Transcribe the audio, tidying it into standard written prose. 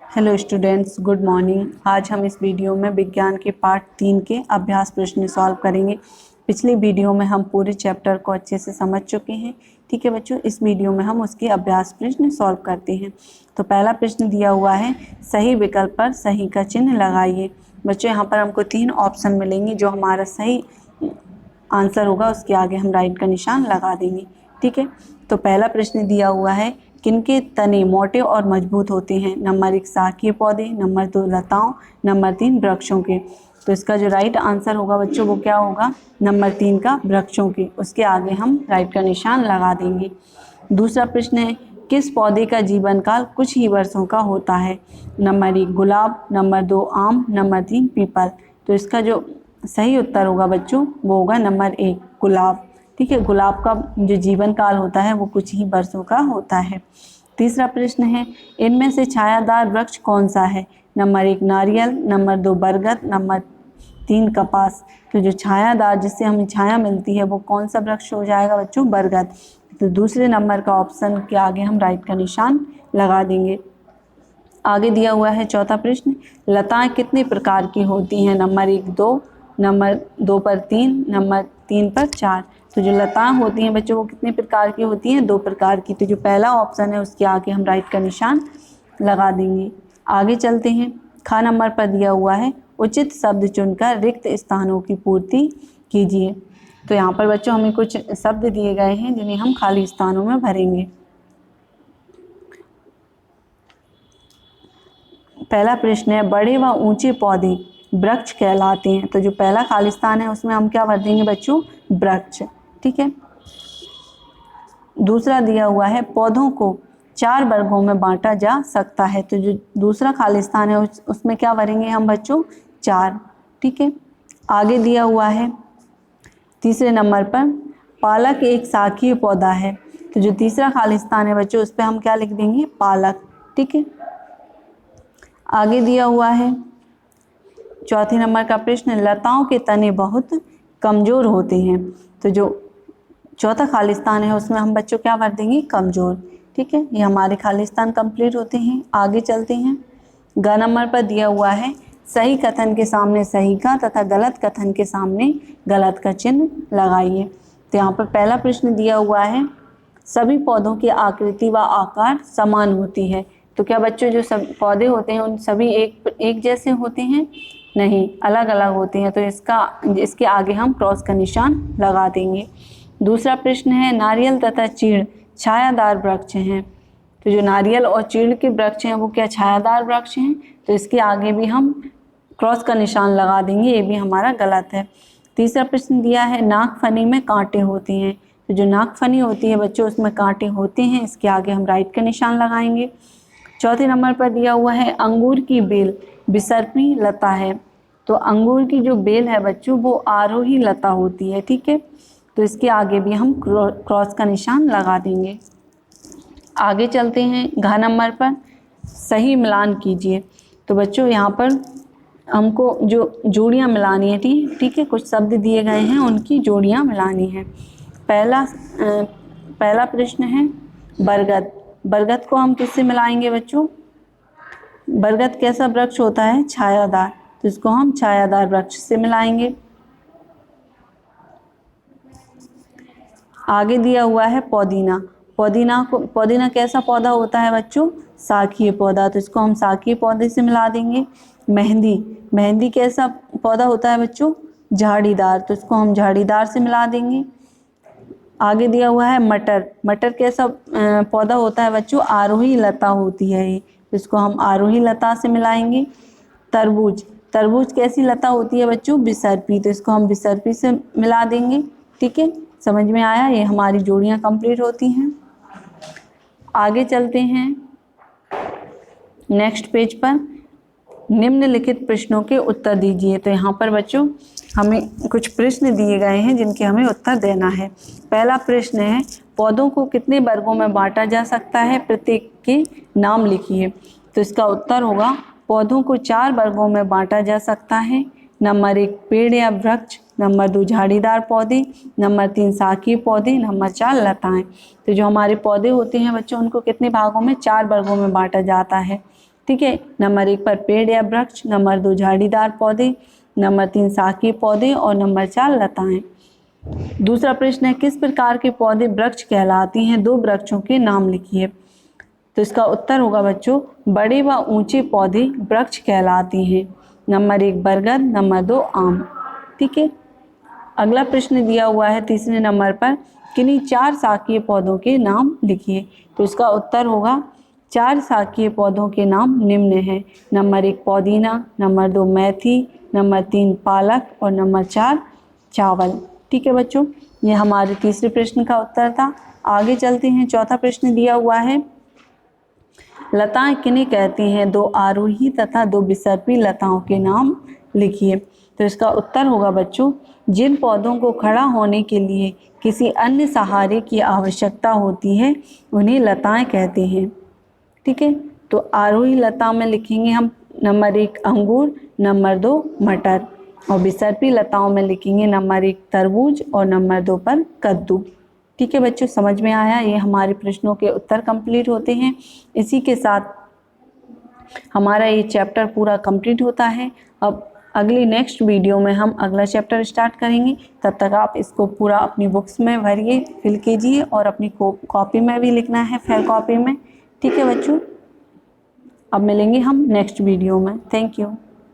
Hello students, good morning. आज हम इस वीडियो में विज्ञान के पार्ट 3 के अभ्यास प्रश्न सॉल्व करेंगे। पिछली वीडियो में हम पूरे चैप्टर को अच्छे से समझ चुके हैं। ठीक है बच्चों, इस वीडियो में हम उसके अभ्यास प्रश्न सॉल्व करते हैं। तो पहला प्रश्न दिया हुआ है, सही विकल्प पर सही का चिन्ह लगाइए। बच्चों यहाँ पर हमको 3 ऑप्शन मिलेंगे, जो हमारा सही आंसर होगा उसके आगे हम राइट का निशान लगा देंगे। ठीक है, तो पहला प्रश्न दिया हुआ है, किनके तने मोटे और मजबूत होते हैं। नंबर 1 शाकीय पौधे, नंबर 2 लताओं, नंबर 3 वृक्षों के। तो इसका जो राइट आंसर होगा बच्चों वो क्या होगा, नंबर 3 का वृक्षों के। उसके आगे हम राइट का निशान लगा देंगे। दूसरा प्रश्न है, किस पौधे का जीवन काल कुछ ही वर्षों का होता है। नंबर 1 गुलाब, नंबर 2 आम, नंबर 3 पीपल। तो इसका जो सही उत्तर होगा बच्चों वो होगा नंबर 1 गुलाब। ठीक है, गुलाब का जो जीवन काल होता है वो कुछ ही वर्षों का होता है। तीसरा प्रश्न है, इनमें से छायादार वृक्ष कौन सा है। नंबर 1 नारियल, नंबर 2 बरगद, नंबर 3 कपास। तो जो छायादार जिससे हमें छाया मिलती है वो कौन सा वृक्ष हो जाएगा बच्चों, बरगद। तो दूसरे नंबर का ऑप्शन के आगे हम राइट का निशान लगा देंगे। आगे दिया हुआ है चौथा प्रश्न, लताएं कितने प्रकार की होती हैं। नंबर 1 2, नंबर 2 पर 3, नंबर 3 पर 4। तो जो लताएं होती हैं बच्चों वो कितने प्रकार की होती हैं, 2 प्रकार की। तो जो पहला ऑप्शन है उसके आगे हम राइट का निशान लगा देंगे। आगे चलते हैं, ख नंबर पर दिया हुआ है, उचित शब्द चुनकर रिक्त स्थानों की पूर्ति कीजिए। तो यहाँ पर बच्चों हमें कुछ शब्द दिए गए हैं जिन्हें हम खाली स्थानों में भरेंगे। पहला प्रश्न है, बड़े व ऊंचे पौधे वृक्ष कहलाते हैं। तो जो पहला खाली स्थान है उसमें हम क्या भर देंगे बच्चों, वृक्ष। ठीक है, दूसरा दिया हुआ है, पौधों को 4 वर्गों में बांटा जा सकता है। तो जो दूसरा खाली स्थान है उसमें क्या भरेंगे हम बच्चों, 4। ठीक है, आगे दिया हुआ है तीसरे नंबर पर, पालक एक शाकीय पौधा है। तो जो तीसरा खाली स्थान है बच्चों उस पर हम क्या लिख देंगे, पालक। ठीक है, आगे दिया हुआ है चौथे नंबर का प्रश्न, लताओं के तने बहुत कमज़ोर होते हैं। तो जो चौथा खालिस्तान है उसमें हम बच्चों क्या भर देंगे, कमज़ोर। ठीक है, ये हमारे खालिस्तान कंप्लीट होते हैं। आगे चलते हैं, ग नंबर पर दिया हुआ है, सही कथन के सामने सही का तथा गलत कथन के सामने गलत का चिन्ह लगाइए। तो यहाँ पर पहला प्रश्न दिया हुआ है, सभी पौधों की आकृति व आकार समान होती है। तो क्या बच्चों जो सब पौधे होते हैं उन सभी एक जैसे होते हैं, नहीं, अलग अलग होते हैं। तो इसके आगे हम क्रॉस का निशान लगा देंगे। दूसरा प्रश्न है, नारियल तथा चीड़ छायादार वृक्ष हैं। तो जो नारियल और चीड़ के वृक्ष हैं वो क्या छायादार वृक्ष हैं। तो इसके आगे भी हम क्रॉस का निशान लगा देंगे, ये भी हमारा गलत है। तीसरा प्रश्न दिया है, नागफनी में कांटे होते हैं। तो जो नागफनी होती है बच्चों उसमें कांटे होते हैं, इसके आगे हम राइट का निशान लगाएंगे। चौथे नंबर पर दिया हुआ है, अंगूर की बेल बिसर्पी लता है। तो अंगूर की जो बेल है बच्चों वो आरोही लता होती है। ठीक है, तो इसके आगे भी हम क्रॉस का निशान लगा देंगे। आगे चलते हैं, घ नंबर पर, सही मिलान कीजिए। तो बच्चों यहाँ पर हमको जो जोड़ियाँ मिलानी है, ठीक है, कुछ शब्द दिए गए हैं उनकी जोड़ियाँ मिलानी है। पहला प्रश्न है, बरगद। बरगद को हम किससे मिलाएंगे बच्चों, बरगद कैसा वृक्ष होता है, छायादार। तो इसको हम छायादार वृक्ष से मिलाएंगे। आगे दिया हुआ है पौदीना। पौदीना कैसा पौधा होता है बच्चों, शाकीय पौधा। तो इसको हम शाकीय पौधे से मिला देंगे। मेहंदी कैसा पौधा होता है बच्चों, झाड़ीदार। तो इसको हम झाड़ीदार से मिला देंगे। आगे दिया हुआ है मटर कैसा पौधा होता है बच्चों, आरोही लता होती है ये। तो इसको हम आरोही लता से मिलाएंगे। तरबूज कैसी लता होती है बच्चों, बिसर्पी। तो इसको हम बिसर्पी से मिला देंगे। ठीक है, समझ में आया, ये हमारी जोड़ियाँ कंप्लीट होती हैं। आगे चलते हैं नेक्स्ट पेज पर, निम्नलिखित प्रश्नों के उत्तर दीजिए। तो यहाँ पर बच्चों हमें कुछ प्रश्न दिए गए हैं जिनके हमें उत्तर देना है। पहला प्रश्न है, पौधों को कितने वर्गों में बांटा जा सकता है, प्रत्येक के नाम लिखिए। तो इसका उत्तर होगा, पौधों को 4 वर्गों में बांटा जा सकता है। नंबर 1 पेड़ या वृक्ष, नंबर 2 झाड़ीदार पौधे, नंबर 3 शाकीय पौधे, नंबर 4 लताएं। तो जो हमारे पौधे होते हैं बच्चों उनको कितने भागों में, 4 वर्गों में बांटा जाता है। ठीक है। नंबर 1 पर पेड़ या वृक्ष, नंबर 2 झाड़ीदार पौधे, नंबर 3 शाकीय पौधे और नंबर 4 लताएं। दूसरा प्रश्न है, किस प्रकार के पौधे वृक्ष कहलाती हैं? 2 वृक्षों के नाम लिखिए। तो इसका उत्तर होगा बच्चों, बड़े व ऊंचे पौधे वृक्ष कहलाते हैं। नंबर 1 बरगद, नंबर 2 आम। ठीक है। अगला प्रश्न दिया हुआ है तीसरे नंबर पर, किन्हीं 4 शाकीय पौधों के नाम लिखिए। तो इसका उत्तर होगा, 4 शाकीय पौधों के नाम निम्न हैं। नंबर 1 पुदीना, नंबर 2 मेथी, नंबर 3 पालक और नंबर 4 चावल। ठीक है बच्चों, ये हमारे तीसरे प्रश्न का उत्तर था। आगे चलते हैं। चौथा प्रश्न दिया हुआ है, लताएं किन्हें कहती हैं? 2 आरोही तथा 2 विसर्पी लताओं के नाम लिखिए। तो इसका उत्तर होगा बच्चों, जिन पौधों को खड़ा होने के लिए किसी अन्य सहारे की आवश्यकता होती है उन्हें लताएं कहते हैं। ठीक है। तो आरोही लता में लिखेंगे हम नंबर 1 अंगूर, नंबर 2 मटर, और विसर्पी लताओं में लिखेंगे नंबर 1 तरबूज और नंबर 2 पर कद्दू। ठीक है बच्चों, समझ में आया? ये हमारे प्रश्नों के उत्तर कंप्लीट होते हैं। इसी के साथ हमारा ये चैप्टर पूरा कंप्लीट होता है। अब अगली नेक्स्ट वीडियो में हम अगला चैप्टर स्टार्ट करेंगे। तब तक आप इसको पूरा अपनी बुक्स में भरिए, फिल कीजिए और अपनी कॉपी में भी लिखना है, फेयर कॉपी में। ठीक है बच्चों, अब मिलेंगे हम नेक्स्ट वीडियो में। Thank you.